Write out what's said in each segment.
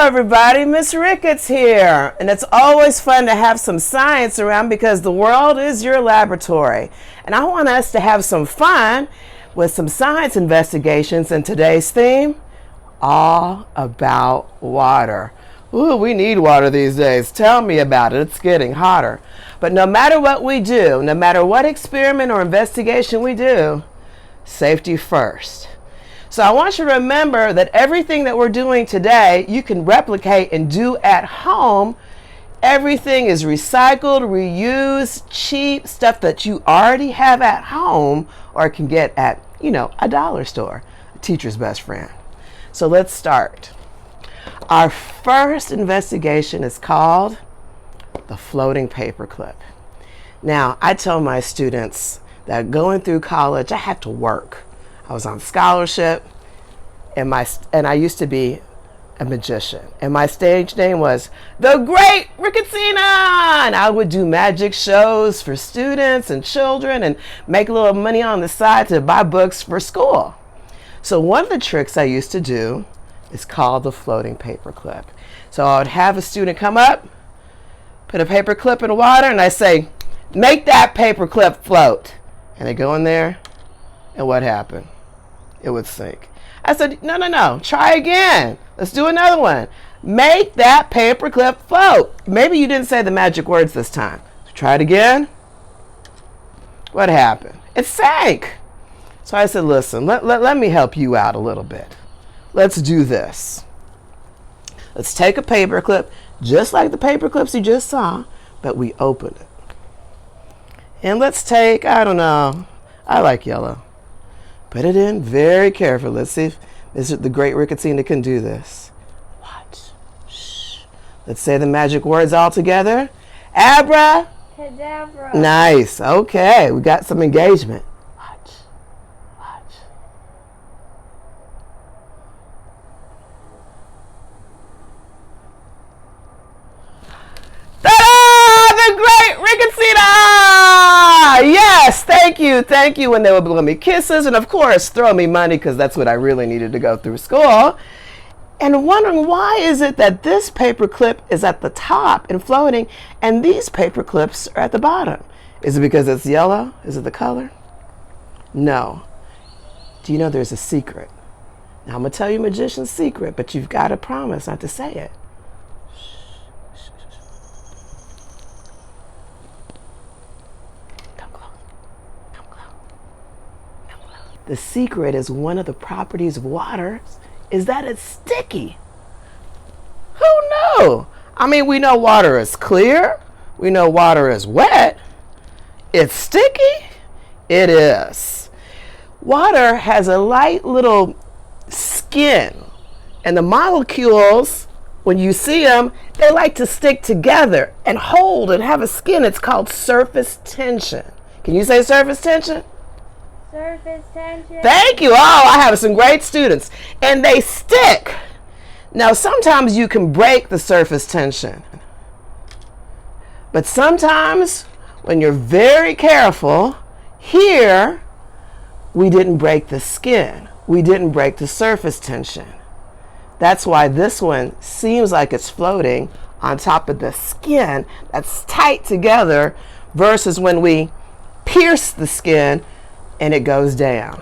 everybody, Miss Ricketts here, and it's always fun to have some science around because the world is your laboratory, and I want us to have some fun with some science investigations. And today's theme, all about water. Ooh, we need water these days. Tell me about it. It's getting hotter. But no matter what we do, no matter what experiment or investigation we do, safety first. So I want you to remember that everything that we're doing today, you can replicate and do at home. Everything is recycled, reused, cheap, stuff that you already have at home or can get at, a dollar store, a teacher's best friend. So let's start. Our first investigation is called the floating paperclip. Now, I tell my students that going through college, I had to work. I was on scholarship, and I used to be a magician. And my stage name was the Great Ricketts. And I would do magic shows for students and children and make a little money on the side to buy books for school. So one of the tricks I used to do is called the floating paperclip. So I would have a student come up, put a paperclip in the water, and I say, make that paperclip float. And they go in there, and what happened? It would sink. I said, no, try again. Let's do another one. Make that paperclip float. Maybe you didn't say the magic words this time. So try it again. What happened? It sank. So I said, listen, let me help you out a little bit. Let's do this. Let's take a paperclip, just like the paperclips you just saw, but we open it. And let's take, I don't know, I like yellow. Put it in very carefully. Let's see if the Great Ricketts can do this. Watch. Shh. Let's say the magic words all together. Abra. Cadabra. Nice. Okay, we got some engagement. Watch. Watch. Ta-da! The Great Ricketts! Yes, thank you. When they would blow me kisses and, of course, throw me money because that's what I really needed to go through school. And wondering why is it that this paperclip is at the top and floating and these paperclips are at the bottom? Is it because it's yellow? Is it the color? No. Do you know there's a secret? Now, I'm going to tell you a magician's secret, but you've got to promise not to say it. The secret is one of the properties of water is that it's sticky. Who knew? I mean, we know water is clear. We know water is wet. It's sticky? It is. Water has a light little skin, and the molecules, when you see them, they like to stick together and hold and have a skin. It's called surface tension. Can you say surface tension? Surface tension. Thank you. Oh, I have some great students. And they stick. Now, sometimes you can break the surface tension. But sometimes, when you're very careful, here, we didn't break the skin. We didn't break the surface tension. That's why this one seems like it's floating on top of the skin that's tight together versus when we pierce the skin and it goes down.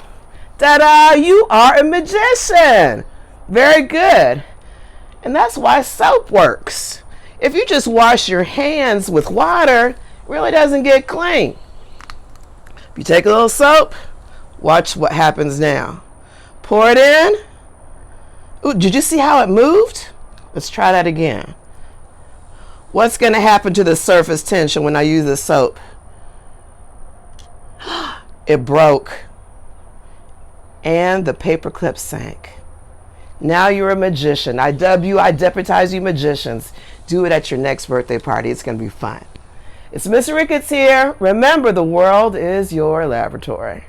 Ta-da! You are a magician. Very good. And that's why soap works. If you just wash your hands with water, it really doesn't get clean. If you take a little soap, watch what happens now. Pour it in. Ooh, did you see how it moved? Let's try that again. What's going to happen to the surface tension when I use the soap? It broke, and the paperclip sank. Now you're a magician. I deputize you magicians. Do it at your next birthday party. It's going to be fun. It's Miss Ricketts here. Remember, the world is your laboratory.